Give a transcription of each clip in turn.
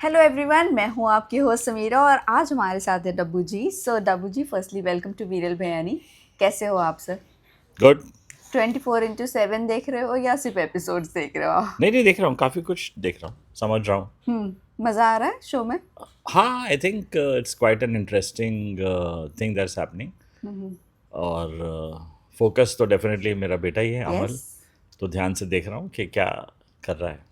Hello everyone, मैं हूँ आपकी होस्ट समीरा और आज हमारे साथ है डब्बू जी। डब्बू जी, फर्स्टली वेलकम टू वीरल बयानी। कैसे हो आप सर? गुड। 24/7 देख रहे हो या सिर्फ एपिसोड्स देख रहे हो? नहीं नहीं, देख रहा हूँ, काफ़ी कुछ देख रहा हूँ, समझ रहा हूँ। मज़ा आ रहा है शो में? हाँ, I think it's quite an interesting thing that's happening. और फोकस तो डेफिनेटली मेरा बेटा ही है, यस। अमल। तो ध्यान से देख रहा हूँ कि क्या कर रहा है।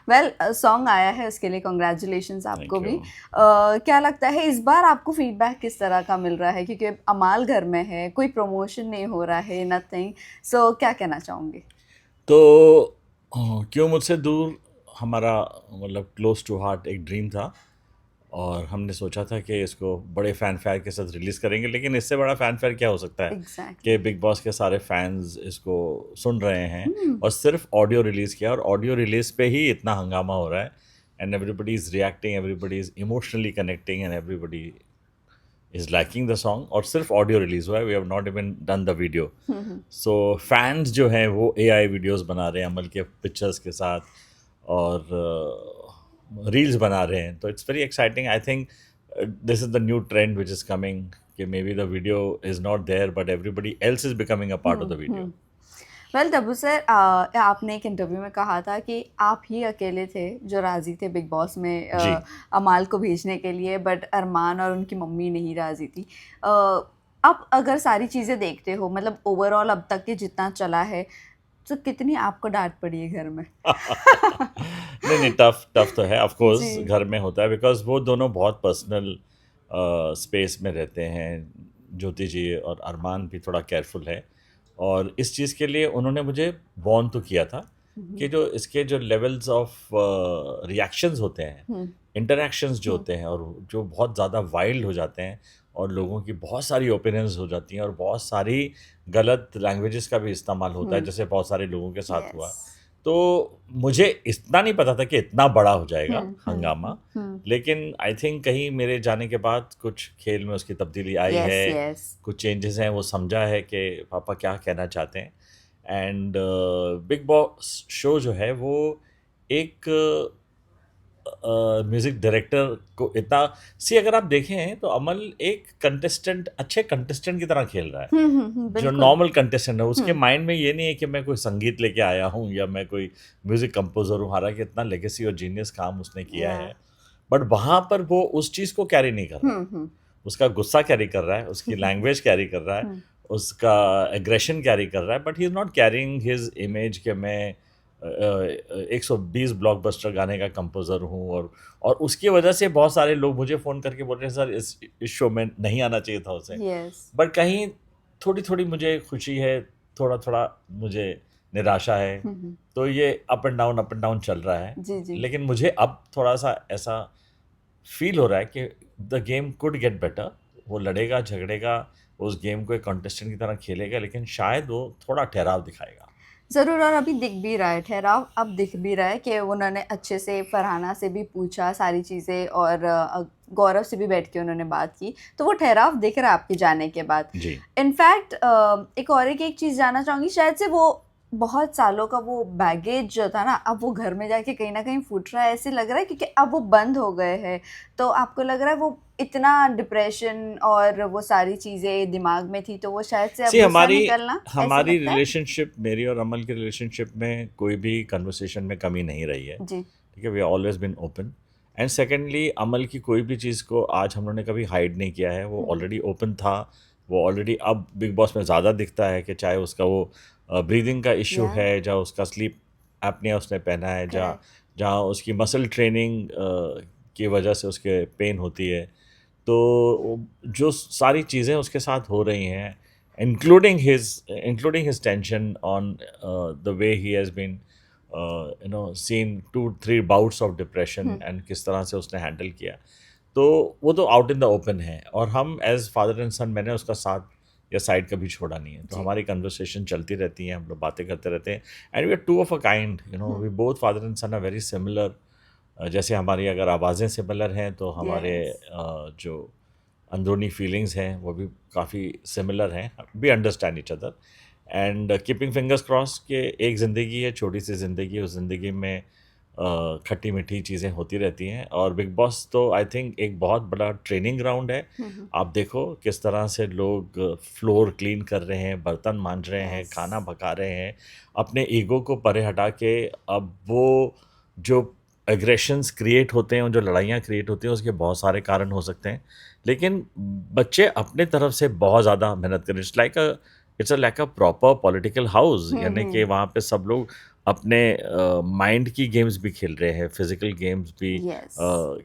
वेल, सॉन्ग आया है, उसके लिए कॉन्ग्रेचुलेशंस आपको थैंक यू। भी। क्या लगता है इस बार आपको फीडबैक किस तरह का मिल रहा है, क्योंकि अमाल घर में है, कोई प्रमोशन नहीं हो रहा है, नथिंग। क्या कहना चाहूँगी? तो क्यों मुझसे दूर हमारा मतलब क्लोज टू हार्ट एक ड्रीम था। और हमने सोचा था कि इसको बड़े फैन फेयर के साथ रिलीज़ करेंगे, लेकिन इससे बड़ा फैन फेयर क्या हो सकता है एग्जैक्टली। कि बिग बॉस के सारे फैंस इसको सुन रहे हैं और सिर्फ ऑडियो रिलीज़ किया, और ऑडियो रिलीज़ पे ही इतना हंगामा हो रहा है। And everybody is reacting, everybody is emotionally connecting, and everybody is liking the song. और सिर्फ ऑडियो रिलीज़ हुआ है, we have not even done the video. So fans जो हैं वो एआई वीडियोस बना रहे हैं अमल के पिक्चर्स के साथ, और रील्स बना रहे हैं। तो it's very exciting. I think this is the new trend which is coming, कि maybe the video is not there but everybody else is becoming a part of the video. Well Dabboo sir, आपने एक interview में कहा था कि आप ही अकेले थे जो राज़ी थे बिग बॉस में जी। अमाल को भेजने के लिए, बट अरमान और उनकी मम्मी नहीं राज़ी थी। अब अगर सारी चीज़ें देखते हो, मतलब ओवरऑल अब तक के जितना चला है, तो कितनी आपको डांट पड़ी है घर में? नहीं नहीं, टफ टफ तो है, ऑफ कोर्स जी। घर में होता है, बिकॉज वो दोनों बहुत पर्सनल स्पेस में रहते हैं। ज्योति जी और अरमान भी थोड़ा केयरफुल है, और इस चीज़ के लिए उन्होंने मुझे वार्न तो किया था कि जो इसके जो लेवल्स ऑफ रिएक्शंस होते हैं, हम्म। इंटरेक्शंस जो हम्म। होते हैं, और जो बहुत ज़्यादा वाइल्ड हो जाते हैं, और लोगों की बहुत सारी ओपिनियंस हो जाती हैं, और बहुत सारी गलत लैंग्वेजेस का भी इस्तेमाल होता है, हम्म। जैसे बहुत सारे लोगों के साथ यस। हुआ। तो मुझे इतना नहीं पता था कि इतना बड़ा हो जाएगा हंगामा। हम्म। लेकिन आई थिंक कहीं मेरे जाने के बाद कुछ खेल में उसकी तब्दीली आई यस, है, यस। कुछ चेंजेस हैं, वो समझा है कि पापा क्या कहना चाहते हैं। एंड बिग बॉस शो जो है वो एक म्यूजिक डायरेक्टर को इतना सी, अगर आप देखें तो अमल एक कंटेस्टेंट, अच्छे कंटेस्टेंट की तरह खेल रहा है। जो बिल्कुल। नॉर्मल कंटेस्टेंट है उसके माइंड में ये नहीं है कि मैं कोई संगीत लेके आया हूँ या मैं कोई म्यूजिक कंपोजर हूँ। हालांकि इतना लेगेसी और जीनियस काम उसने किया या। है, बट वहाँ पर वो उस चीज़ को कैरी नहीं कर रहा है। उसका गुस्सा कैरी कर रहा है, उसकी लैंग्वेज कैरी कर रहा है, उसका एग्रेशन कैरी कर रहा है, but he is not carrying his image कि मैं 120 ब्लॉकबस्टर गाने का कंपोज़र हूँ। और उसकी वजह से बहुत सारे लोग मुझे फ़ोन करके बोल रहे हैं, सर इस शो में नहीं आना चाहिए था उसे। यस। बट कहीं थोड़ी थोड़ी मुझे खुशी है, थोड़ा थोड़ा मुझे निराशा है। तो ये अप एंड डाउन चल रहा है। जी, जी। लेकिन मुझे अब थोड़ा सा ऐसा फील हो रहा है कि the game could get better. वो लड़ेगा झगड़ेगा, उस गेम को एक कंटेस्टेंट की तरह खेलेगा, लेकिन शायद वो थोड़ा ठहराव दिखाएगा। ज़रूर, और अभी दिख भी रहा है ठहराव, अब दिख भी रहा है कि उन्होंने अच्छे से फरहाना से भी पूछा सारी चीज़ें, और गौरव से भी बैठ के उन्होंने बात की, तो वो ठहराव दिख रहा है आपके जाने के बाद। जी। इनफैक्ट एक और एक चीज़ जानना चाहूँगी, शायद से वो बहुत सालों का वो बैगेज जो था ना, अब वो घर में जाके कहीं न कहीं फूट रहा है, ऐसे लग रहा है, क्योंकि अब वो बंद हो गए हैं। तो आपको लग रहा है वो इतना डिप्रेशन और वो सारी चीज़ें दिमाग में थी, तो वो शायद से अब सी गुस्सा हमारी निकलना, ऐसे हमारी लगता है? रिलेशनशिप, मेरी और अमल की रिलेशनशिप में कोई भी कन्वर्सेशन में कमी नहीं रही है। जी। ठीक है, we always been open. And secondly, Amaal की कोई भी चीज़ को आज हम लोगों ने कभी हाइड नहीं किया है। वो ऑलरेडी ओपन था। वो ऑलरेडी अब बिग बॉस में ज़्यादा दिखता है, कि चाहे उसका वो ब्रीदिंग का इशू या। है, जहाँ उसका स्लीप एपनिया उसने पहना है, जहाँ करेक्ट। जहाँ उसकी मसल ट्रेनिंग की वजह से उसके पेन होती है। तो जो सारी चीज़ें उसके साथ हो रही हैं, including his tension on the way he has been seen 2-3 bouts of depression, and किस तरह से उसने हैंडल किया, तो वो तो आउट इन द ओपन है। और हम एज फादर एंड सन, मैंने उसका साथ या साइड कभी छोड़ा नहीं है। तो जी। हमारी कन्वर्सेशन चलती रहती है, हम लोग बातें करते रहते हैं। And we are two of a kind, we both father and son are very similar. जैसे हमारी अगर आवाज़ें सिमिलर हैं, तो हमारे यस। जो अंदरूनी फीलिंग्स हैं वो भी काफ़ी सिमिलर हैं। We understand each other, and keeping fingers cross के एक ज़िंदगी है, छोटी सी ज़िंदगी है। उस ज़िंदगी में खट्टी मीठी चीज़ें होती रहती हैं। और बिग बॉस तो आई थिंक एक बहुत बड़ा ट्रेनिंग ग्राउंड है। आप देखो किस तरह से लोग फ्लोर क्लीन कर रहे हैं, बर्तन मांज रहे हैं, यस खाना पका रहे हैं, अपने ईगो को परे हटा के। अब वो जो एग्रेशंस क्रिएट होते हैं, जो लड़ाइयाँ क्रिएट होती हैं, उसके बहुत सारे कारण हो सकते हैं, लेकिन बच्चे अपने तरफ से बहुत ज़्यादा मेहनत करें। It's like a proper political house, यानी कि वहाँ पे सब लोग अपने माइंड की गेम्स भी खेल रहे हैं, फिजिकल गेम्स भी यस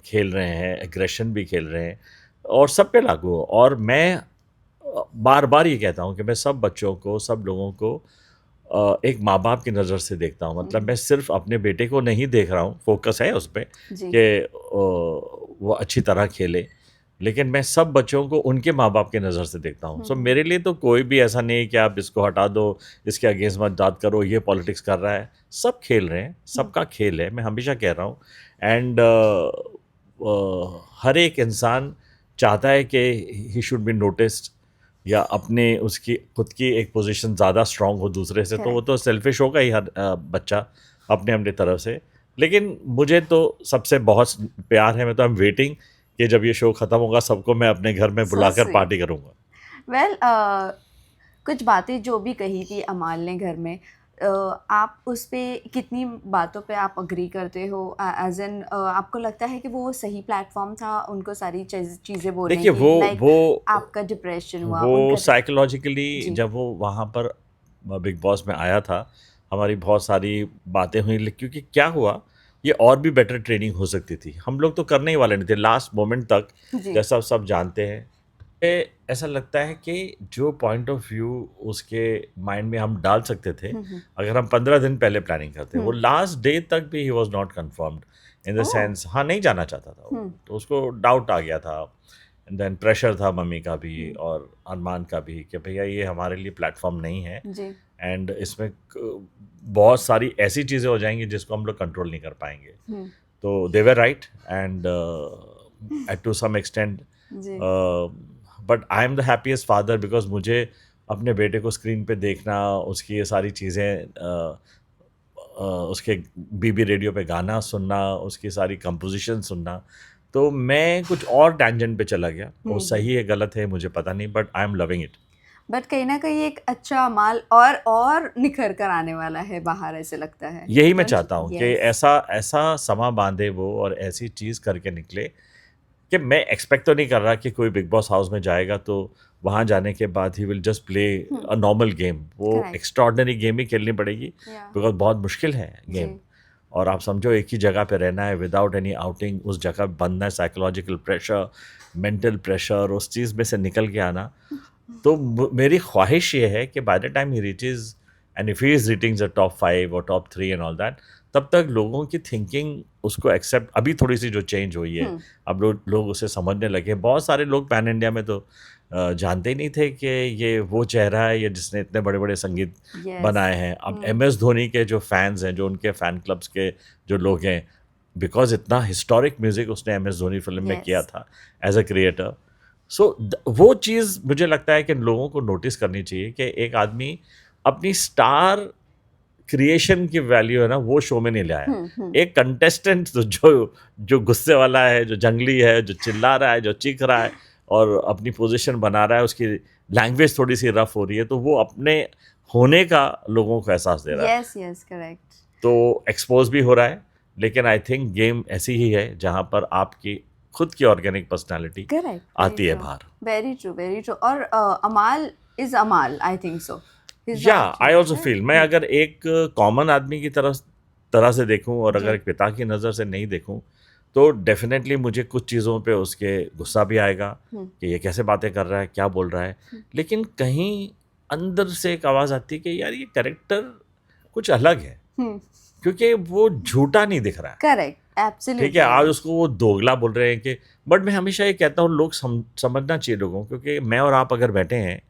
खेल रहे हैं, एग्रेशन भी खेल रहे हैं, और सब पे लागू हो। और मैं बार बार ये कहता हूँ कि मैं सब बच्चों को, सब लोगों को एक माँ बाप की नज़र से देखता हूँ। मतलब मैं सिर्फ अपने बेटे को नहीं देख रहा हूँ, फोकस है उस पर जी कि वो अच्छी तरह खेले, लेकिन मैं सब बच्चों को उनके माँ बाप की नज़र से देखता हूँ। सो मेरे लिए तो कोई भी ऐसा नहीं है कि आप इसको हटा दो, इसके अगेंस्ट मत बात करो, ये पॉलिटिक्स कर रहा है। सब खेल रहे हैं, सबका खेल है, मैं हमेशा कह रहा हूँ। एंड हर एक इंसान चाहता है कि ही शुड बी नोटिस्ड, या अपने उसकी खुद की एक पोजीशन ज़्यादा स्ट्रांग हो दूसरे से, तो वो करेक्ट तो सेल्फिश होगा ही हर बच्चा अपने अपने तरफ से। लेकिन मुझे तो सबसे बहुत प्यार है, मैं तो आई एम वेटिंग कि जब ये शो ख़त्म होगा सबको मैं अपने घर में सो बुलाकर स्वीट पार्टी करूँगा। वेल कुछ बातें जो भी कही थी अमाल ने घर में, आप उस पे कितनी बातों पे आप अग्री करते हो? एज एन आपको लगता है कि वो सही प्लेटफॉर्म था उनको सारी चीज़ें बोलने देखिए की, लाइक वो आपका डिप्रेशन हुआ वो उनका साइकोलॉजिकली जी जब वो वहाँ पर बिग बॉस में आया था, हमारी बहुत सारी बातें हुई, क्योंकि क्या हुआ, ये और भी बेटर ट्रेनिंग हो सकती थी। हम लोग तो करने ही वाले नहीं थे लास्ट मोमेंट तक, जी जैसा सब जानते हैं। ऐसा लगता है कि जो पॉइंट ऑफ व्यू उसके माइंड में हम डाल सकते थे, अगर हम 15 दिन पहले प्लानिंग करते, वो लास्ट डे तक भी he was not confirmed, in the oh sense हाँ नहीं जाना चाहता था वो, तो उसको डाउट आ गया था। एंड देन प्रेशर था मम्मी का भी और अरमान का भी कि भैया ये हमारे लिए प्लेटफॉर्म नहीं है, जी एंड इसमें बहुत सारी ऐसी चीज़ें हो जाएंगी जिसको हम लोग कंट्रोल नहीं कर पाएंगे। तो they were right, and at to some extent, जी but I am the happiest father, because मुझे अपने बेटे को स्क्रीन पे देखना, उसकी ये सारी चीज़ें उसके बीबी रेडियो पे गाना सुनना, उसकी सारी कंपोजिशन सुनना, तो मैं कुछ और टैंजेंट पे चला गया। वो सही है गलत है मुझे पता नहीं, but I am loving it. But कहीं ना कहीं एक अच्छा अमाल और निखर कर आने वाला है बाहर, ऐसे लगता है। यही मैं डोंट चाहता हूँ कि यस ऐसा ऐसा समा बांधे वो और ऐसी चीज़ करके निकले कि मैं एक्सपेक्ट तो नहीं कर रहा कि कोई बिग बॉस हाउस में जाएगा तो वहाँ जाने के बाद he will just play a normal game. वो करेक्ट एक्स्ट्रॉर्डनरी गेम ही खेलनी पड़ेगी, या बिकॉज बहुत मुश्किल है जी गेम। और आप समझो एक ही जगह पे रहना है विदाउट एनी आउटिंग, उस जगह पे बनना है, साइकोलॉजिकल प्रेशर, मेंटल प्रेशर, उस चीज़ में से निकल के आना। तो मेरी ख्वाहिश ये है कि by the time he reaches and if he is reading the top 5 और टॉप 3 एंड ऑल दैट, तब तक लोगों की थिंकिंग उसको एक्सेप्ट, अभी थोड़ी सी जो चेंज हुई है, अब लोग उसे समझने लगे। बहुत सारे लोग पैन इंडिया में तो जानते ही नहीं थे कि ये वो चेहरा है, ये जिसने इतने बड़े बड़े संगीत यस बनाए हैं। अब MS धोनी के जो फैंस हैं, जो उनके फ़ैन क्लब्स के जो लोग हैं, बिकॉज इतना हिस्टोरिक म्यूज़िक उसने MS धोनी फिल्म में किया यस था एज अ क्रिएटर। सो वो चीज़ मुझे लगता है कि लोगों को नोटिस करनी चाहिए कि एक आदमी अपनी स्टार क्रिएशन की वैल्यू है ना, वो शो में नहीं लाया। एक कंटेस्टेंट जो गुस्से वाला है, जो जंगली है, जो चिल्ला रहा है, जो चीख रहा है और अपनी पोजीशन बना रहा है, उसकी लैंग्वेज थोड़ी सी रफ हो रही है, तो वो अपने होने का लोगों को एहसास दे रहा है। यस यस करेक्ट तो एक्सपोज भी हो रहा है, लेकिन आई थिंक गेम ऐसी ही है जहाँ पर आपकी खुद की ऑर्गेनिक पर्सनालिटी करेक्ट आती है बाहर। Very true. और अमाल इज अमाल, आई थिंक सो। या आई ऑल्सो फील, मैं अगर एक कॉमन आदमी की तरह से देखूं और अगर जी एक पिता की नज़र से नहीं देखूं, तो डेफिनेटली मुझे कुछ चीज़ों पे उसके गुस्सा भी आएगा कि ये कैसे बातें कर रहा है, क्या बोल रहा है। लेकिन कहीं अंदर से एक आवाज़ आती है कि यार ये कैरेक्टर कुछ अलग है, क्योंकि वो झूठा नहीं दिख रहा है। करेक्ट ठीक है, एब्सोल्युटली आज उसको वो दोगला बोल रहे हैं कि, बट मैं हमेशा ये कहता हूँ लोग समझना चाहिए लोगों को, क्योंकि मैं और आप अगर बैठे हैं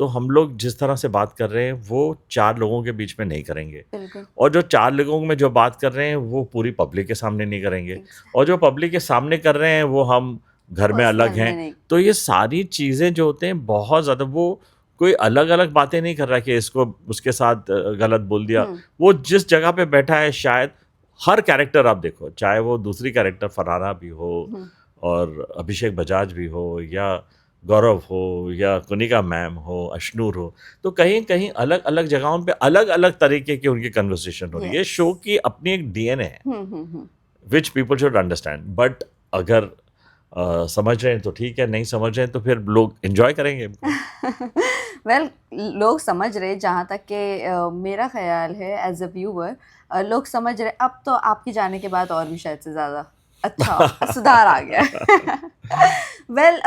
तो हम लोग जिस तरह से बात कर रहे हैं वो 4 लोगों के बीच में नहीं करेंगे, बिल्कुल और जो 4 लोगों में जो बात कर रहे हैं वो पूरी पब्लिक के सामने नहीं करेंगे, और जो पब्लिक के सामने कर रहे हैं वो हम घर में अलग पर्सनल हैं। में नहीं। तो ये सारी चीज़ें जो होते हैं बहुत ज़्यादा, वो कोई अलग अलग बातें नहीं कर रहा कि इसको उसके साथ गलत बोल दिया। वो जिस जगह पे बैठा है शायद हर कैरेक्टर आप देखो, चाहे वो दूसरी कैरेक्टर फरहाना भी हो हम्म, और अभिषेक बजाज भी हो या गौरव हो या कनिका मैम हो, अशनूर हो, तो कहीं कहीं अलग अलग जगहों पे अलग अलग तरीके की उनकी कन्वर्सेशन हो रही है। यस। शो की अपनी एक डीएनए है hmm. Which people should understand, but अगर समझ रहे हैं तो ठीक है, नहीं समझ रहे हैं तो फिर लोग एंजॉय करेंगे इनको। वेल लोग समझ रहे, जहाँ तक कि मेरा ख्याल है एज अ व्यूअर, लोग समझ रहे। अब तो आपके जाने के बाद और भी शायद से ज़्यादा अच्छा सुधार आ गया है। वेल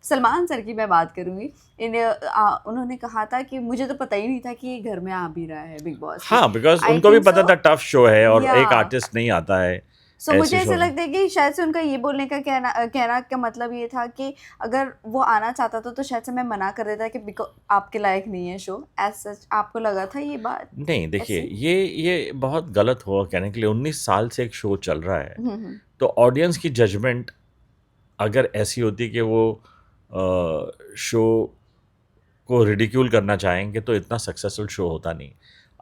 सलमान सर की मैं बात करूँगी। उन्होंने कहा था कि मुझे तो पता ही नहीं था कि ये घर में आ भी रहा है बिग बॉस में। हाँ, बिकॉज आई उनको भी थिंक पता सो, था टफ शो है और या एक आर्टिस्ट नहीं आता है सो मुझे ऐसे ऐसा शो में। लगता है कि शायद से उनका ये बोलने का कहना का मतलब ये था कि अगर वो आना चाहता था तो शायद से मैं मना कर देता कि आपके लायक नहीं है शो। एज सच आपको लगा था ये बात नहीं, देखिए, ऐसी? ये बहुत गलत हुआ कहने के लिए। 19 साल से एक शो चल रहा है, हम्म। तो ऑडियंस की जजमेंट अगर ऐसी होती कि वो शो को रिडिक्यूल करना चाहेंगे तो इतना सक्सेसफुल शो होता नहीं।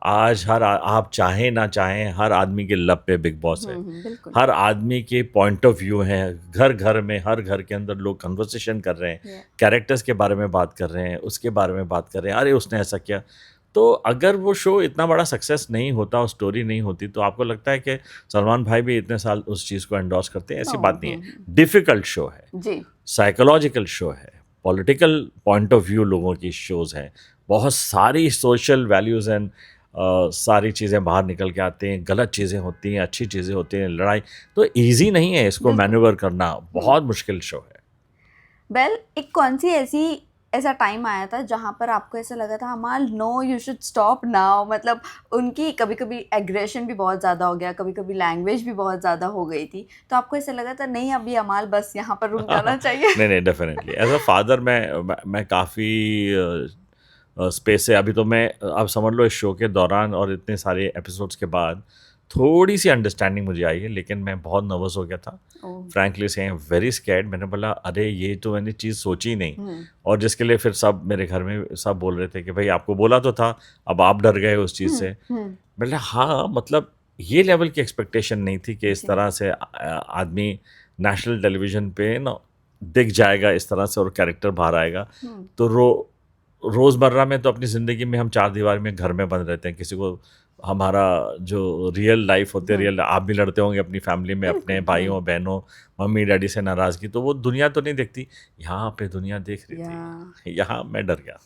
आज आप चाहें ना चाहें, हर आदमी के लब पे बिग बॉस है। बिल्कुल। हर आदमी के पॉइंट ऑफ व्यू हैं, घर घर में, हर घर के अंदर लोग कन्वर्सेशन कर रहे हैं, या कैरेक्टर्स के बारे में बात कर रहे हैं, उसके बारे में बात कर रहे हैं, अरे उसने ऐसा किया। तो अगर वो शो इतना बड़ा सक्सेस नहीं होता और स्टोरी नहीं होती, तो आपको लगता है कि सलमान भाई भी इतने साल उस चीज़ को एंडोर्स करते हैं? नो। ऐसी बात नहीं है। डिफ़िकल्ट शो है, जी। साइकोलॉजिकल शो है, पॉलिटिकल पॉइंट ऑफ व्यू लोगों की शोज़ हैं, बहुत सारी सोशल वैल्यूज़ एंड सारी चीज़ें बाहर निकल के आते हैं, गलत चीज़ें होती हैं, अच्छी चीज़ें होती हैं, लड़ाई। तो ईज़ी नहीं है इसको बिल्कुल। मैन्यूवर करना, बहुत मुश्किल शो है। वेल एक कौन सी ऐसा टाइम आया था जहाँ पर आपको ऐसा लगा था Amaal no you should stop now? मतलब उनकी कभी कभी एग्रेशन भी बहुत ज़्यादा हो गया, कभी कभी लैंग्वेज भी बहुत ज़्यादा हो गई थी, तो आपको ऐसा लगा था नहीं अभी अमाल बस यहाँ पर रुक जाना चाहिए? नहीं, नहीं, डेफ़िनेटली एज़ अ फ़ादर मैं काफ़ी स्पेस से अभी तो मैं आप समझ लो इस शो के दौरान और इतने सारे एपिसोड्स के बाद थोड़ी-सी अंडरस्टैंडिंग मुझे आई है, लेकिन मैं बहुत नर्वस हो गया था। Oh. Frankly saying very scared. मैंने बोला अरे ये तो मैंने चीज़ सोची ही नहीं। हम्म। और जिसके लिए फिर सब मेरे घर में सब बोल रहे थे कि भाई आपको बोला तो था, अब आप डर गए उस चीज़ से। हम्म। मैंने कहा हाँ, मतलब ये लेवल की एक्सपेक्टेशन नहीं थी कि इस जी। तरह से आदमी नेशनल टेलीविज़न पे ना दिख जाएगा इस तरह से और कैरेक्टर बाहर आएगा। हम्म। तो रोज़मर्रा में तो अपनी ज़िंदगी में हम चार दीवार में घर में बंद रहते हैं। किसी को हमारा जो रियल लाइफ होती है, हम्म। रियल आप भी लड़ते होंगे अपनी फैमिली में, अपने बिल्कुल। भाइयों बहनों, मम्मी डैडी से नाराज़गी, तो वो दुनिया तो नहीं देखती। यहाँ पे दुनिया देख रही या थी। यहाँ मैं डर गया।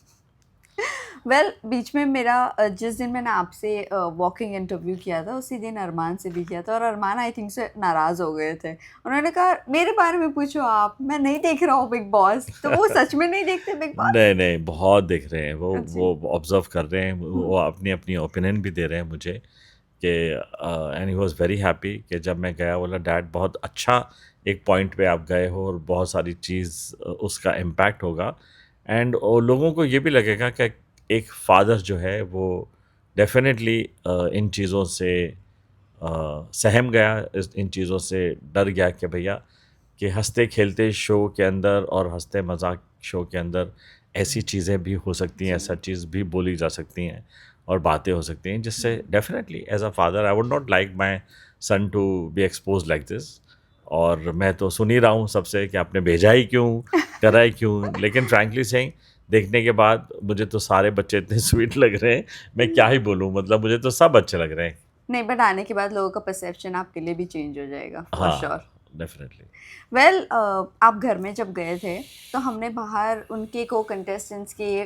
वेल बीच में मेरा जिस दिन मैंने आपसे वॉकिंग इंटरव्यू किया था उसी दिन अरमान से भी किया था, और अरमान आई थिंक से नाराज़ हो गए थे। उन्होंने कहा मेरे बारे में पूछो आप, मैं नहीं देख रहा हूँ बिग बॉस। तो वो सच में नहीं देखते बिग बॉस? नहीं, नहीं, बहुत देख रहे हैं जी। वो ऑब्ज़र्व कर रहे हैं, वो अपनी-अपनी ओपिनियन भी दे रहे हैं मुझे कि and he was very happy कि जब मैं गया, बोला डैड बहुत अच्छा एक पॉइंट पे आप गए हो और बहुत सारी चीज़ उसका इम्पैक्ट होगा। एंड लोगों को ये भी लगेगा कि एक फ़ादर जो है वो डेफ़िनेटली इन चीज़ों से सहम गया, इन चीज़ों से डर गया कि भैया कि हँसते-खेलते शो के अंदर और हँसते-मज़ाक शो के अंदर ऐसी चीज़ें भी हो सकती हैं, ऐसा चीज़ भी बोली जा सकती हैं और बातें हो सकती हैं, जिससे definitely as a father I would not like my son to be exposed like this. और मैं तो सुन ही रहा हूँ सबसे कि आपने भेजा ही क्यों, करा ही क्यों? लेकिन फ्रैंकली सेइंग देखने के बाद मुझे तो सारे बच्चे इतने स्वीट लग रहे हैं, मैं क्या ही बोलूँ, मतलब मुझे तो सब अच्छे लग रहे हैं। नहीं, बट आने के बाद लोगों का परसेप्शन आपके लिए भी चेंज हो जाएगा फॉर श्योर। हाँ, डेफ़िनेटली। वेल आप घर में जब गए थे तो हमने बाहर उनके को कंटेस्टेंट्स के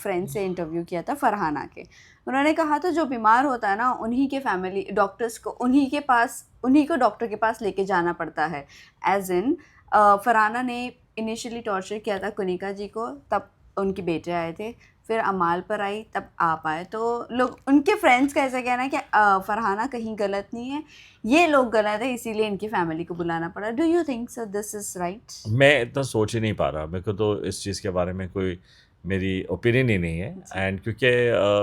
फ्रेंड से इंटरव्यू किया था, फरहाना के। उन्होंने कहा था जो बीमार होता है ना उन्हीं के फैमिली डॉक्टर्स को उन्हीं को डॉक्टर के पास लेके जाना पड़ता है। एज इन फरहाना ने इनिशियली टॉर्चर किया था कनिका जी को, तब उनके बेटे आए थे, फिर अमाल पर आई, तब आप आए। तो लोग उनके फ्रेंड्स का ऐसा कहना है कि फरहाना कहीं गलत नहीं है, ये लोग गलत है इसीलिए इनकी फैमिली को बुलाना पड़ा। Do you think so this is right? मैं इतना सोच ही नहीं पा रहा। मेरे को तो इस चीज़ के बारे में कोई मेरी ओपिनियन ही नहीं है। जी। एंड क्योंकि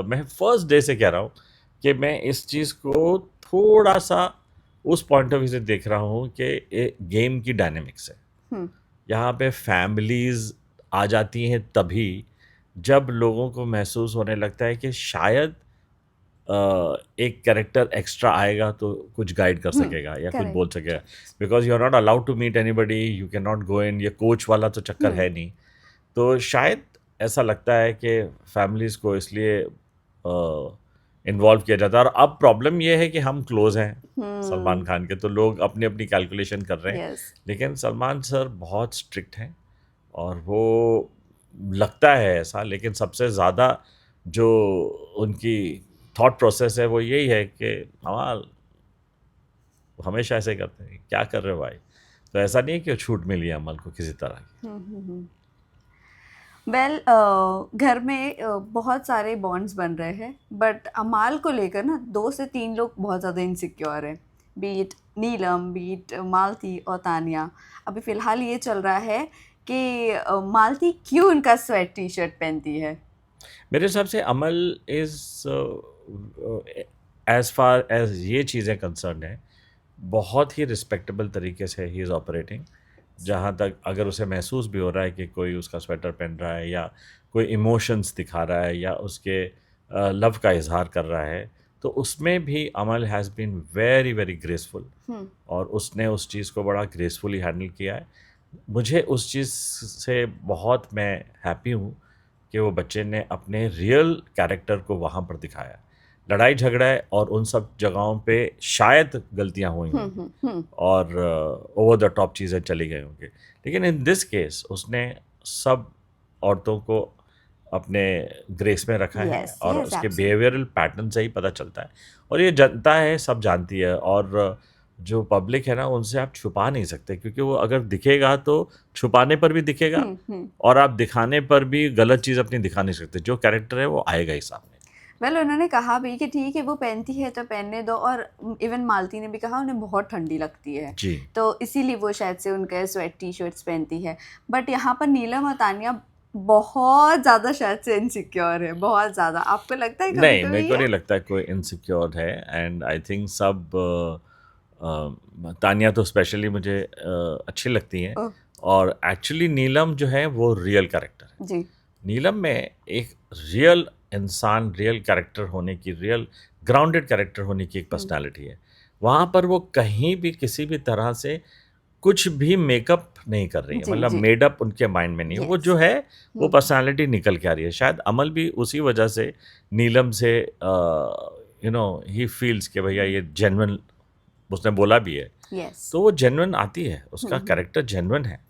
मैं फर्स्ट डे से कह रहा हूँ कि मैं इस चीज़ को थोड़ा-सा उस पॉइंट ऑफ व्यू से देख रहा हूँ कि ये गेम की डायनामिक्स है। हम्म। यहाँ पे फैमिलीज़ आ जाती हैं तभी, जब लोगों को महसूस होने लगता है कि शायद एक कैरेक्टर एक्स्ट्रा आएगा तो कुछ गाइड कर सकेगा या कुछ correct. बोल सकेगा, because you are not allowed to meet anybody, you can not go in, ये कोच वाला तो चक्कर है नहीं। तो शायद ऐसा लगता है कि फैमिलीज़ को इसलिए इन्वॉल्व किया जाता है। और अब प्रॉब्लम ये है कि हम क्लोज हैं सलमान खान के, तो लोग अपनी अपनी कैलकुलेशन कर रहे हैं। Yes. लेकिन सलमान सर बहुत स्ट्रिक्ट हैं और वो लगता है ऐसा, लेकिन सबसे ज़्यादा जो उनकी थॉट प्रोसेस है वो यही है कि अमाल हमेशा ऐसे करते हैं, क्या कर रहे हो भाई। तो ऐसा नहीं है कि छूट मिली है अमल को किसी तरह की। वेल घर में बहुत सारे बॉन्ड्स बन रहे हैं, बट अमाल को लेकर ना 2 से 3 लोग बहुत ज़्यादा इनसिक्योर हैं, बीट नीलम, बीट मालती और तानिया। अभी फ़िलहाल ये चल रहा है कि मालती क्यों उनका स्वेट टी शर्ट पहनती है। मेरे हिसाब से अमल इज़ एज फार एज ये चीज़ें कंसर्न है, बहुत ही रिस्पेक्टेबल तरीके से ही इज़ ऑपरेटिंग। जहाँ तक अगर उसे महसूस भी हो रहा है कि कोई उसका स्वेटर पहन रहा है या कोई इमोशंस दिखा रहा है या उसके लव का इजहार कर रहा है, तो उसमें भी Amaal has been very very graceful, और उसने उस चीज़ को बड़ा ग्रेसफुली हैंडल किया है। मुझे उस चीज़ से बहुत मैं हैप्पी हूँ कि वो बच्चे ने अपने रियल कैरेक्टर को वहाँ पर दिखाया। लड़ाई झगड़ा है और उन सब जगहों पे शायद गलतियाँ हुई होंगी और ओवर द टॉप चीज़ें चली गई होंगी, लेकिन इन दिस केस उसने सब औरतों को अपने ग्रेस में रखा है Yes, और yes, उसके absolutely. बिहेवियरल पैटर्न से ही पता चलता है। और ये जनता है, सब जानती है, और जो पब्लिक है ना उनसे आप छुपा नहीं सकते, क्योंकि वो अगर दिखेगा तो छुपाने पर भी दिखेगा और आप दिखाने पर भी गलत चीज़ अपनी दिखा नहीं सकते। जो कैरेक्टर है वो आएगा ही सामने। वेल उन्होंने कहा भी कि ठीक है वो पहनती है तो पहनने दो, और इवन मालती ने भी कहा उन्हें बहुत ठंडी लगती है, जी। तो इसीलिए वो शायद से उनके स्वेट टी शर्ट्स पहनती है। बट यहाँ पर नीलम और तानिया बहुत ज़्यादा शायद से इनसिक्योर है, बहुत ज़्यादा। आपको लगता है कभी नहीं, मेरे कभी को नहीं लगता कोई इनसिक्योर है, एंड आई थिंक सब तानिया तो स्पेशली मुझे अच्छी लगती हैं। ओह, और एक्चुअली नीलम जो है वो रियल कैरेक्टर है। जी नीलम में एक रियल इंसान, रियल कैरेक्टर होने की, रियल ग्राउंडेड कैरेक्टर होने की एक पर्सनालिटी है। वहाँ पर वो कहीं भी किसी भी तरह से कुछ भी मेकअप नहीं कर रही है, जी मतलब जी मेडअप उनके माइंड में नहीं है। वो यस जो है वो पर्सनालिटी निकल के आ रही है। शायद अमल भी उसी वजह से नीलम से ही फील्स कि भैया ये जेन्युइन, उसने बोला भी है, यस। तो वो जेन्युइन आती है, उसका कैरेक्टर जेन्युइन है।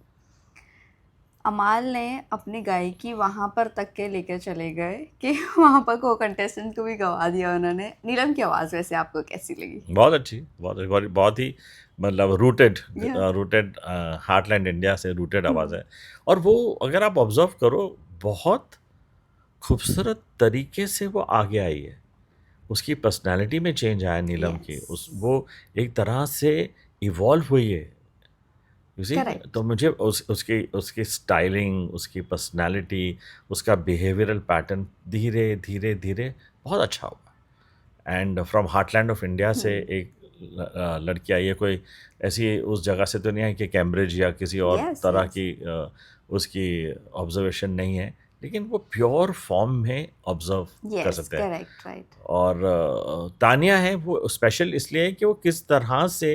अमाल ने अपनी गायकी वहाँ पर तक के लेकर चले गए कि वहाँ पर को कंटेस्टेंट को भी गवा दिया उन्होंने। नीलम की आवाज़ वैसे आपको कैसी लगी? बहुत अच्छी, बहुत ही मतलब rooted Yeah. Rooted heartland India से रूटेड आवाज़ है। और वो अगर आप ऑब्जर्व करो, बहुत खूबसूरत तरीके से वो आगे आई है। उसकी पर्सनालिटी में चेंज आया नीलम की, Yes. वो एक तरह से इवॉल्व हुई है, यू सी। Correct. तो मुझे उसकी उसकी स्टाइलिंग, उसकी पर्सनालिटी, उसका बिहेवियरल पैटर्न धीरे धीरे धीरे बहुत अच्छा हुआ। And from heartland of India से एक लड़की आई है, कोई ऐसी उस जगह से तो नहीं है कि कैम्ब्रिज या किसी और Yes, तरह yes. की उसकी ऑब्जर्वेशन नहीं है, लेकिन वो प्योर फॉर्म में ऑब्जर्व कर Yes, सकते हैं। correct, right. और तानिया है वो स्पेशल इसलिए है कि वो किस तरह से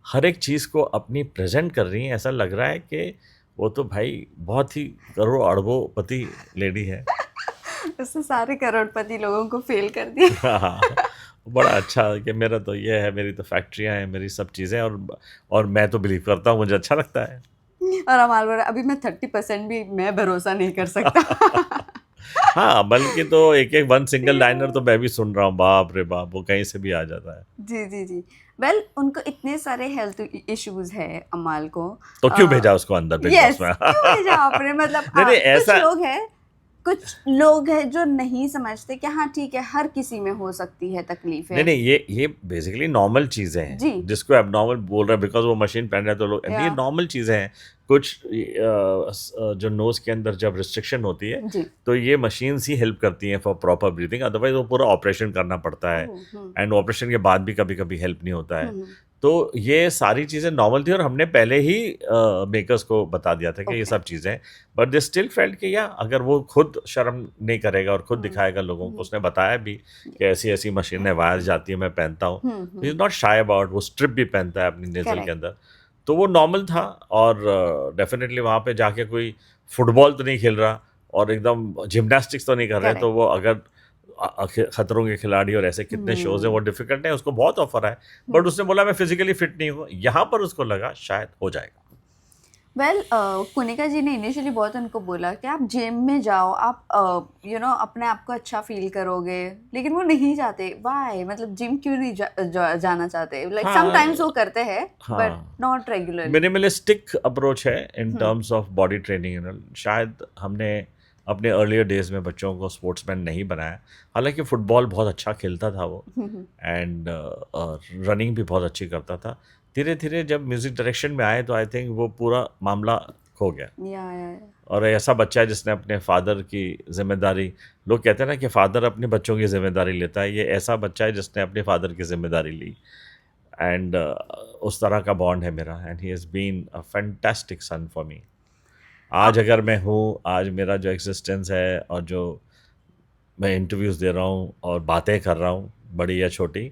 हर एक चीज़ को अपनी प्रेजेंट कर रही हैं। ऐसा लग रहा है कि वो तो भाई बहुत ही करोड़ अरबों-पति लेडी है। उसने सारे करोड़पति लोगों को फेल कर दिया। हाँ, बड़ा अच्छा कि मेरा तो ये है, मेरी तो फैक्ट्रियाँ हैं, मेरी सब चीज़ें, और मैं तो बिलीव करता हूँ, मुझे अच्छा लगता है। और अमाल बोल रहा अभी मैं 30% भी मैं भरोसा नहीं कर सकता। हाँ, बल्कि तो एक-एक वन सिंगल लाइनर तो मैं भी सुन रहा हूँ, बाप रे बाप! वो कहीं से भी आ जाता है। जी जी जी। वेल उनको इतने सारे हेल्थ इश्यूज है अमाल को। तो क्यों भेजा उसको अंदर बिग यस, बॉस में? क्यों भेजा आपने? मतलब नहीं, नहीं, कुछ ऐसा लोग हैं, कुछ लोग हैं जो नहीं समझते कि हाँ ठीक है हर किसी में हो सकती है तकलीफें। नहीं, नहीं, ये बेसिकली नॉर्मल चीज़ें हैं। जी। जिसको एबनॉर्मल बोल रहे हैं बिकॉज़ वो मशीन पहन रहे हैं तो लोग, ये Yeah. नॉर्मल चीज़ें हैं। कुछ जो नोज़ के अंदर जब रिस्ट्रिक्शन होती है, जी। तो ये मशीन्स ही हेल्प करती हैं फॉर प्रॉपर ब्रीथिंग, अदरवाइज़ वो पूरा ऑपरेशन करना पड़ता है, एंड ऑपरेशन के बाद भी कभी-कभी हेल्प नहीं होता है। तो ये सारी चीज़ें नॉर्मल थी और हमने पहले ही मेकर्स को बता दिया था कि ये ओके। सब चीज़ें, बट दे स्टिल फेल्ट कि या अगर वो खुद शर्म नहीं करेगा और खुद दिखाएगा लोगों को, उसने बताया भी कि ऐसी ऐसी मशीनें वायर जाती है, मैं पहनता हूँ, he is not shy about, वो स्ट्रिप भी पहनता है अपनी नेजल के करेक्ट। अंदर। तो वो नॉर्मल था और डेफिनेटली वहाँ पे जाके कोई फुटबॉल तो नहीं खेल रहा और एकदम जिम्नास्टिक्स तो नहीं कर रहे, तो करेक्ट। वो अगर खतरों के खिलाड़ी और ऐसे कितने शोज हैं, वो डिफिकल्ट है, उसको बहुत ऑफर है, बट उसने बोला मैं फिजिकली फिट नहीं हूँ, यहाँ पर उसको लगा शायद हो जाएगा। वेल कुनिका जी ने इनिशियली बहुत उनको बोला कि आप जिम में जाओ, आप अपने आप को अच्छा फील करोगे, लेकिन वो नहीं जाते। वाई, मतलब जिम क्यों नहीं जाना चाहते? लाइक हाँ समटाइम्स वो करते हैं बट हाँ, नॉट रेगुलरली। मिनिमलिस्टिक अप्रोच है in terms of body training. शायद हमने अपने अर्लियर डेज में बच्चों को स्पोर्ट्समैन नहीं बनाया, हालांकि फुटबॉल बहुत अच्छा खेलता था वो, एंड रनिंग भी बहुत अच्छी करता था। धीरे धीरे जब म्यूजिक डायरेक्शन में आए तो आई थिंक वो पूरा मामला खो गया। या और ऐसा बच्चा है जिसने अपने फादर की जिम्मेदारी, लोग कहते हैं ना कि फादर अपने बच्चों की जिम्मेदारी लेता है, ये ऐसा बच्चा है जिसने अपने फादर की जिम्मेदारी ली, एंड उस तरह का बॉन्ड है मेरा, and he has been a fantastic son for me. आज अगर मैं हूँ, आज मेरा जो एग्जिस्टेंस है और जो मैं इंटरव्यूज़ दे रहा हूँ और बातें कर रहा हूँ, बड़ी या छोटी,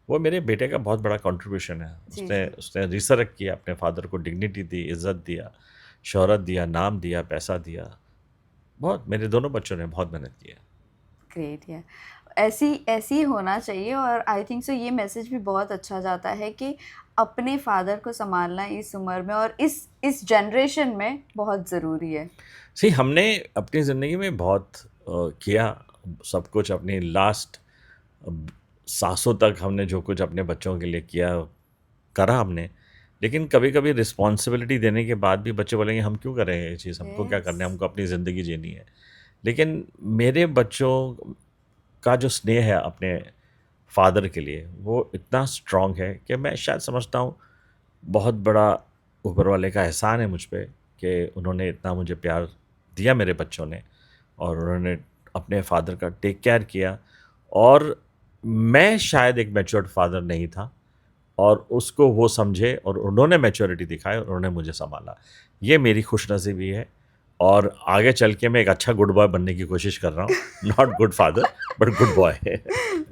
वो मेरे बेटे का बहुत बड़ा कंट्रीब्यूशन है। जी उसने जी। उसने रिसर्च किया, अपने फादर को डिग्निटी दी, इज़्ज़त दिया, शोहरत दिया, नाम दिया, पैसा दिया। बहुत, मेरे दोनों बच्चों ने बहुत मेहनत की है। ग्रेट है। ऐसी ऐसी होना चाहिए, और आई थिंक सो ये मैसेज भी बहुत अच्छा जाता है कि अपने फादर को संभालना इस उम्र में और इस जनरेशन में बहुत ज़रूरी है। सी, हमने अपनी ज़िंदगी में बहुत किया, सब कुछ अपनी लास्ट सांसों तक हमने जो कुछ अपने बच्चों के लिए किया, करा हमने। लेकिन कभी कभी रिस्पॉन्सिबिलिटी देने के बाद भी बच्चे बोलेंगे हम क्यों करें ये चीज़, हमको क्या यस। करना है, हमको अपनी ज़िंदगी जीनी है। लेकिन मेरे बच्चों का जो स्नेह है अपने फादर के लिए, वो इतना स्ट्रांग है कि मैं शायद समझता हूँ बहुत बड़ा ऊपर वाले का एहसान है मुझ पे कि उन्होंने इतना मुझे प्यार दिया मेरे बच्चों ने, और उन्होंने अपने फादर का टेक केयर किया। और मैं शायद एक मैच्योर्ड फादर नहीं था, और उसको वो समझे और उन्होंने मैच्योरिटी दिखाई और उन्होंने मुझे संभाला। ये मेरी खुशनसीबी है, और आगे चल के मैं एक अच्छा गुड बॉय बनने की कोशिश कर रहा हूँ। Not good father but good boy.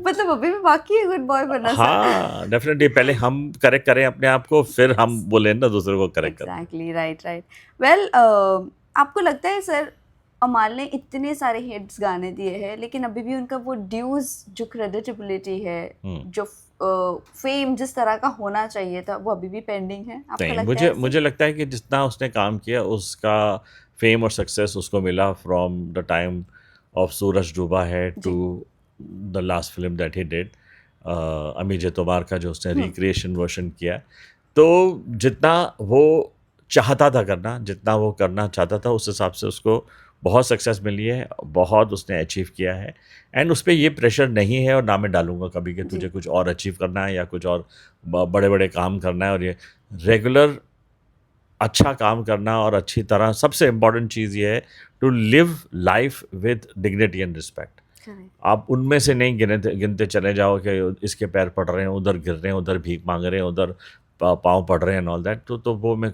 मतलब अभी भी बाकी है गुड बॉय बनना सर। हाँ डेफिनेटली, पहले हम करेक्ट करें अपने आप को, फिर हम बोले ना दूसरे को करेक्ट करना। Exactly, right right. वेल, आपको लगता है सर अमाल ने इतने सारे हिट्स गाने दिए हैं, लेकिन अभी भी उनका वो ड्यूज, जो क्रेडिटेबिलिटी है, जो फेम जिस तरह का होना चाहिए था, वो अभी भी पेंडिंग है? आपको नहीं, लगता है ऐसे? मुझे लगता है कि जितना उसने काम किया उसका फेम और सक्सेस उसको मिला फ्रॉम द टाइम ऑफ सूरज डूबा है to ji. The last film that he did, अमीजे तोमार का जो उसने रिक्रिएशन वर्जन किया। तो जितना वो चाहता था करना, जितना वो करना चाहता था, उस हिसाब से उसको बहुत सक्सेस मिली है, बहुत उसने अचीव किया है। एंड उस पर ये प्रेशर नहीं है, और ना मैं डालूंगा कभी कि जी। तुझे कुछ और अचीव करना है या कुछ और बड़े बड़े काम करना है। और ये रेगुलर अच्छा काम करना और अच्छी तरह, सबसे इम्पॉर्टेंट चीज़ ये है to live life with dignity and respect. Correct. आप उनमें से नहीं गिनते चले जाओ कि इसके पैर पड़ रहे हैं, उधर गिर रहे हैं, उधर भीख मांग रहे हैं, उधर पाँव पड़ रहे हैं, ऑल दैट। तो वो मैं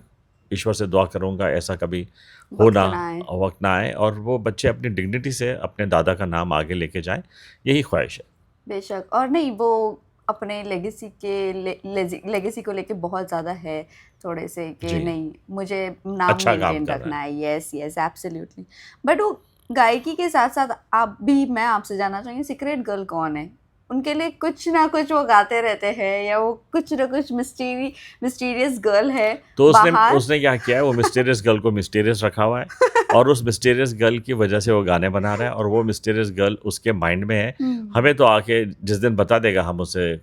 ईश्वर से दुआ करूँगा ऐसा कभी हो वक्त ना, ना आए। वक्त ना आए, और वो बच्चे अपनी डिग्निटी से अपने दादा का नाम आगे लेके जाएं, यही ख्वाहिश है। बेशक। और नहीं, वो अपने लेगेसी को लेके बहुत ज़्यादा है थोड़े से कि जी, नहीं, मुझे नाम अच्छा काम मेंटेन कर रहा रखना है। Yes yes, absolutely. बट वो गायकी के साथ साथ आप भी, मैं आपसे जानना चाहूँगी, सीक्रेट गर्ल कौन है? उनके लिए कुछ ना कुछ वो गाते रहते हैं, या वो कुछ ना कुछ मिस्टीरियस गर्ल है तो उसने बाहर? उसने क्या किया है, वो मिस्टीरियस गर्ल को मिस्टीरियस रखा हुआ है, और उस मिस्टीरियस गर्ल की वजह से वो गाने बना रहा है, और वो मिस्टीरियस गर्ल उसके माइंड में है। हमें तो आके जिस दिन बता देगा हम उसे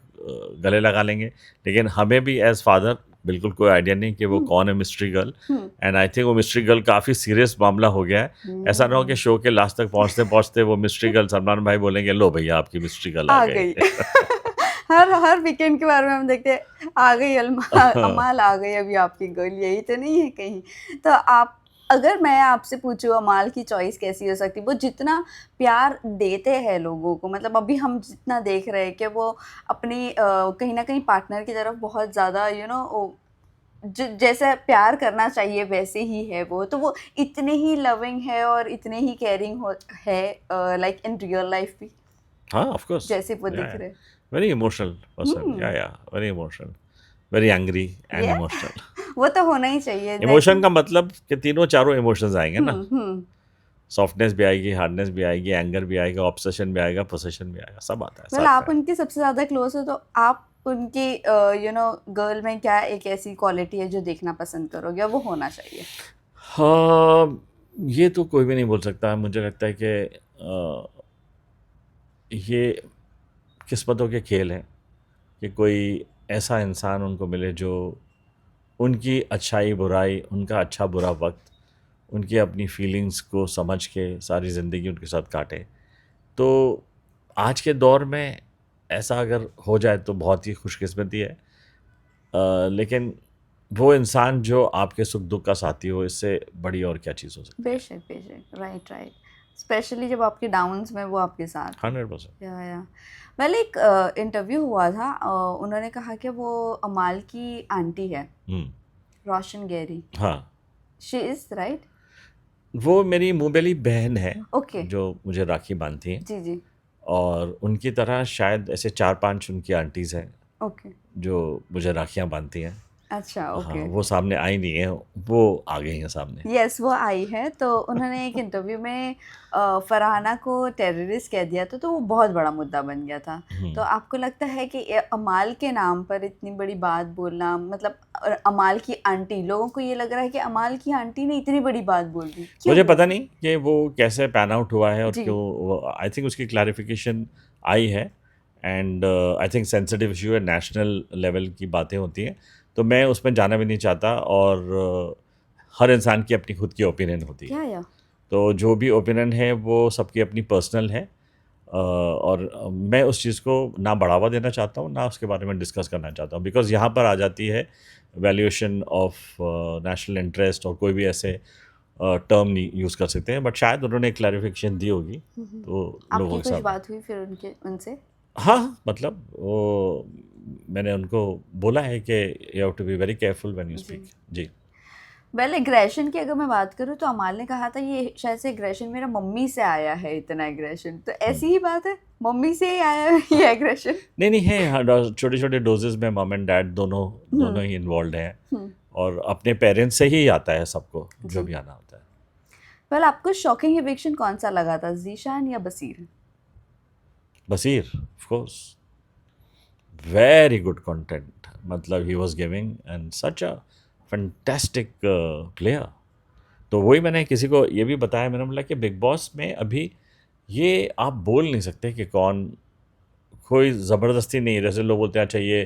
गले लगा लेंगे, लेकिन हमें भी एज फादर बिल्कुल कोई आइडिया नहीं कि वो कौन है mystery girl. And I think वो मिस्ट्री गर्ल काफ़ी सीरियस मामला हो गया है। ऐसा ना हो कि शो के लास्ट तक पहुंचते पहुंचते वो मिस्ट्री गर्ल, सलमान भाई बोलेंगे लो भैया आपकी मिस्ट्री गर्ल आ आ गई। गई। हर हर वीकेंड के बारे में हम देखते हैं, आ गई अमाल आ गई, अभी आपकी गर्ल, यही तो नहीं है कहीं? तो आप अगर मैं आपसे पूछूं अमाल की चॉइस कैसी हो सकती, वो जितना प्यार देते हैं लोगों को, मतलब अभी हम जितना देख रहे हैं कि वो अपनी कहीं ना कहीं पार्टनर की तरफ बहुत ज़्यादा जैसा प्यार करना चाहिए वैसे ही है वो, तो वो इतने ही लविंग है और इतने ही केयरिंग है, लाइक इन रियल लाइफ भी हाँ, ऑफ कोर्स, जैसे वो या दिख रहे। वेरी इमोशनल पर्सन, हम्म। या very emotional, very angry and ये इमोशनल। वो तो होना ही चाहिए इमोशन नहीं। का मतलब कि तीनों चारों इमोशंस आएंगे ना, हम्म। सॉफ्टनेस भी आएगी, हार्डनेस भी आएगी, एंगर भी आएगा, ऑब्सेशन भी आएगा, पोसेशन भी आएगा, सब आता है वेल, साथ आप में। उनके सबसे ज्यादा क्लोज हो, तो आप उनकी गर्ल में क्या एक ऐसी क्वालिटी है जो देखना पसंद करोगे और वो होना चाहिए? हाँ, ये तो कोई भी नहीं बोल सकता। मुझे लगता है कि ये किस्मतों के खेल हैं कि कोई ऐसा इंसान उनको मिले जो उनकी अच्छाई बुराई, उनका अच्छा बुरा वक्त, उनकी अपनी फीलिंग्स को समझ के सारी ज़िंदगी उनके साथ काटे। तो आज के दौर में ऐसा अगर हो जाए तो बहुत ही खुशकिस्मती है। लेकिन वो इंसान जो आपके सुख दुख का साथी हो, इससे बड़ी और क्या चीज़ हो सकती है। बेशक बेशक, राइट राइट। स्पेशली जब आपके डाउन्स में वो आपके साथ हो। 100%। या वेल, एक इंटरव्यू हुआ था, उन्होंने कहा कि वो अमाल की आंटी है, हम्म। रोशन गैरी। हाँ, शी इज राइट? वो मेरी मुँहबेली बहन है ओके। जो मुझे राखी बांधती हैं, जी जी। और उनकी तरह शायद ऐसे 4-5 उनकी आंटीज़ हैं ओके। जो मुझे राखियाँ बांधती हैं। अच्छा, हाँ, ओके। वो सामने आई नहीं है, वो आ गई हैं सामने। यस, वो आई है। तो उन्होंने एक इंटरव्यू में फरहाना को टेररिस्ट कह दिया था, तो वो बहुत बड़ा मुद्दा बन गया था। तो आपको लगता है कि ये अमाल के नाम पर इतनी बड़ी बात बोलना, मतलब अमाल की आंटी, लोगों को ये लग रहा है कि अमाल की आंटी ने इतनी बड़ी बात बोल दी, क्यों मुझे बोल पता दी? नहीं कि वो कैसे पैन आउट हुआ है और जी क्यों। आई थिंक उसकी क्लैरिफिकेशन आई है, and I think sensitive issue है, नेशनल लेवल की बातें होती हैं, तो मैं उसमें जाना भी नहीं चाहता। और हर इंसान की अपनी खुद की ओपिनियन होती है, या तो जो भी ओपिनियन है वो सबकी अपनी पर्सनल है। और मैं उस चीज़ को ना बढ़ावा देना चाहता हूँ, ना उसके बारे में डिस्कस करना चाहता हूँ, बिकॉज़ यहाँ पर आ जाती है वैल्यूएशन ऑफ नेशनल इंटरेस्ट, और कोई भी ऐसे टर्म नहीं यूज़ कर सकते हैं। बट शायद उन्होंने क्लैरिफिकेशन दी होगी तो लोगों आपकी के कुछ सामने। बात हुई फिर उनसे? हाँ, मतलब वो मैंने उनको बोला है कि you have to be very careful when you जी। स्पीक। जी। वेल, एग्रेशन की अगर मैं बात करूँ तो अमाल ने कहा था ये शायद से एग्रेशन मेरा मम्मी से आया है, इतना एग्रेशन, तो ऐसी ही बात है, मम्मी से ही आया है ये एग्रेशन? नहीं, नहीं है, हाँ, छोटे छोटे डोजेज में मम एंड डैड दोनों दोनों ही इन्वॉल्व हैं, हम्म। और अपने पेरेंट्स से ही आता है सबको जो जी। भी आना होता है। वेल, आपको शॉकिंग इविक्शन कौन सा लगा था, जीशान या Basir? Basir, of course, very good content, मतलब he was giving and such a fantastic player. तो वही मैंने किसी को ये भी बताया, मैंने बोला कि बिग बॉस में अभी ये आप बोल नहीं सकते कि कौन, कोई ज़बरदस्ती नहीं है। जैसे लोग बोलते हैं अच्छा ये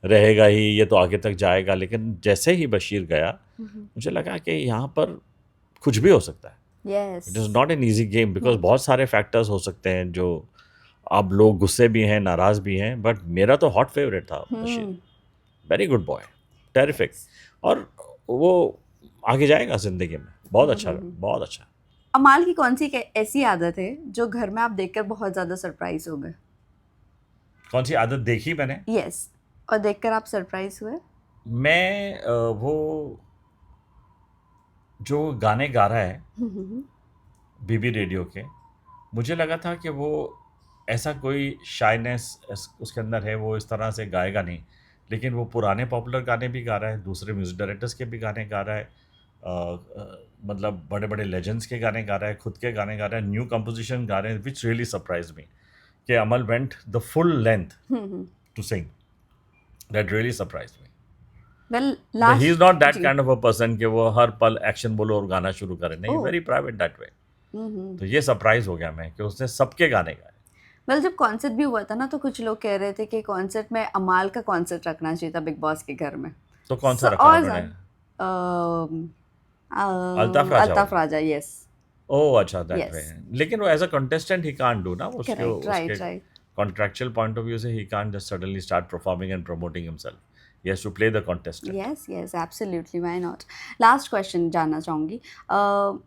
रहेगा ही, ये तो आगे तक जाएगा, लेकिन जैसे ही बशीर गया मुझे लगा कि यहाँ पर कुछ भी हो सकता है। Yes. It is not an easy game, because बहुत सारे फैक्टर्स हो सकते हैं जो, अब लोग गुस्से भी हैं, नाराज़ भी हैं, बट मेरा तो हॉट फेवरेट था Bashir. Very good boy, terrific, और वो आगे जाएगा ज़िंदगी में, बहुत अच्छा, बहुत अच्छा। अमाल की कौन सी ऐसी आदत है जो घर में आप देखकर बहुत ज्यादा सरप्राइज हो गए? कौन सी आदत देखी मैंने? यस, और देखकर आप सरप्राइज हुए? मैं वो जो गाने गा रहा है बीबी रेडियो के, मुझे लगा था कि वो ऐसा कोई शाइनेस उसके अंदर है, वो इस तरह से गाएगा नहीं, लेकिन वो पुराने पॉपुलर गाने भी गा रहा है, दूसरे म्यूजिक डायरेक्टर्स के भी गाने गा रहा है, मतलब बड़े बड़े लेजेंड्स के गाने गा रहा है, खुद के गाने गा रहा है, न्यू कंपोजिशन गा रहे हैं, विच रियली सरप्राइज मी कि Amaal went the full length to sing. That really surprise me. Well, he is not that जी। काइंड ऑफ अ पर्सन कि वो हर पल एक्शन बोलो और गाना शुरू करे, नहीं, oh. Very private that way. तो ये सरप्राइज हो गया मैं कि उसने सबके गाने गाए। वेल, जब कॉन्सर्ट भी हुआ था ना, तो कुछ लोग कह रहे थे कि कॉन्सर्ट में अमाल का कॉन्सर्ट रखना चाहिए था बिग बॉस के घर में। तो कौन सा So, रखा और उन्होंने? अल्ताफ राजा अल्ताफ वाला? राजा, यस। ओह अच्छा, दैट वे। यस, लेकिन वो as a contestant he can't do ना, उसके करेक्ट, उसके right right. Contractual point of view से he can't just suddenly start performing and promoting himself. he has to play the contestant. Yes absolutely, why not. Last question जानना चाहूँगी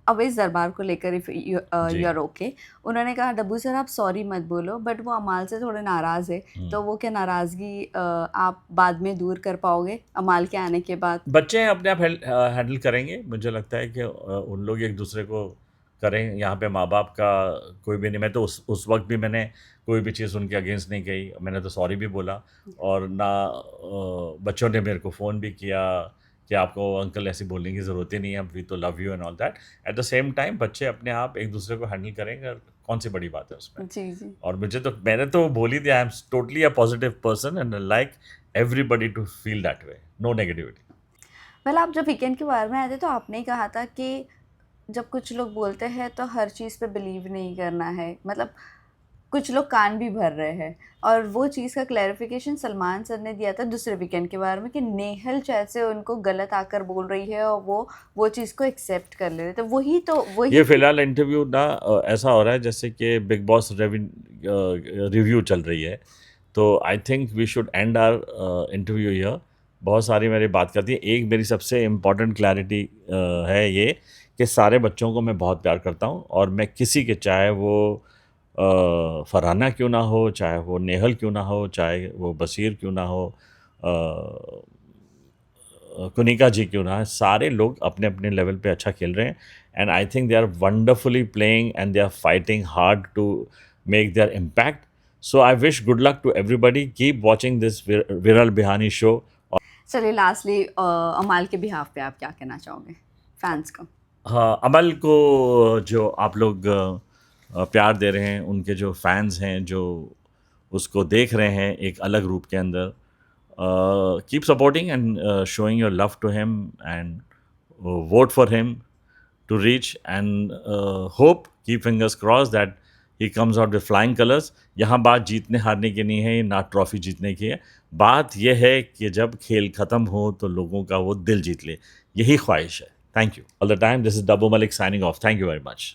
अवैस दरबार को लेकर, if you जी। Are okay. उन्होंने कहा डब्बू sir आप sorry मत बोलो, बट वो अमाल से थोड़े नाराज़ है, तो वो क्या नाराज़गी आप बाद में दूर कर पाओगे अमाल के आने के बाद? बच्चे अपने आप हैंडल करेंगे. मुझे लगता है कि उन लोग एक दूसरे को करें. यहाँ पे माँ बाप का कोई भी नहीं. मैं तो उस वक्त भी मैंने कोई भी चीज़ उनके अगेंस्ट नहीं कही. मैंने तो सॉरी भी बोला. और ना बच्चों ने मेरे को फ़ोन भी किया कि आपको अंकल ऐसी बोलने की ज़रूरत ही नहीं है, वी तो love you and all that. At the same time बच्चे अपने आप एक दूसरे को हैंडल करेंगे. और कौन सी बड़ी बात है उसमें. जी जी. और मैंने तो बोल ही दिया, I am totally a positive person and like everybody to feel that way. No negativity. Well आप जब वीकेंड के बारे में आए थे तो आपने ही कहा था कि जब कुछ लोग बोलते हैं तो हर चीज़ पे बिलीव नहीं करना है, मतलब कुछ लोग कान भी भर रहे हैं. और वो चीज़ का क्लैरिफिकेशन सलमान सर ने दिया था दूसरे वीकेंड के बारे में कि नेहल जैसे उनको गलत आकर बोल रही है और वो चीज़ को एक्सेप्ट कर ले रहे थे. वही ये फिलहाल इंटरव्यू ना ऐसा हो रहा है जैसे कि बिग बॉस रिव्यू चल रही है. तो I think we should end our interview here. बहुत सारी मेरी बात करती है. एक मेरी सबसे इम्पॉर्टेंट क्लैरिटी है ये कि सारे बच्चों को मैं बहुत प्यार करता हूँ. और मैं किसी के, चाहे वो फरहाना क्यों ना हो, चाहे वो नेहल क्यों ना हो, चाहे वो बसीर क्यों ना हो, कुनिका जी क्यों ना है, सारे लोग अपने अपने लेवल पे अच्छा खेल रहे हैं. And I think they are wonderfully playing and they are fighting hard to make their impact. So I wish good luck to everybody. Keep watching this Viral Bihani show. चलिए लास्टली अमाल के बिहाफ पे आप क्या कहना चाहोगे फैंस को? हाँ, अमल को जो आप लोग प्यार दे रहे हैं, उनके जो फैंस हैं जो उसको देख रहे हैं एक अलग रूप के अंदर, keep supporting and showing your love to him and vote for him to reach and hope, keep fingers cross that he comes out with flying colours. यहाँ बात जीतने हारने की नहीं है, ना ट्रॉफी जीतने की है. बात यह है कि जब खेल ख़त्म हो तो लोगों का वो दिल जीत ले. यही ख्वाहिश है. Thank you. All the time, this is Dabbu Malik signing off. Thank you very much.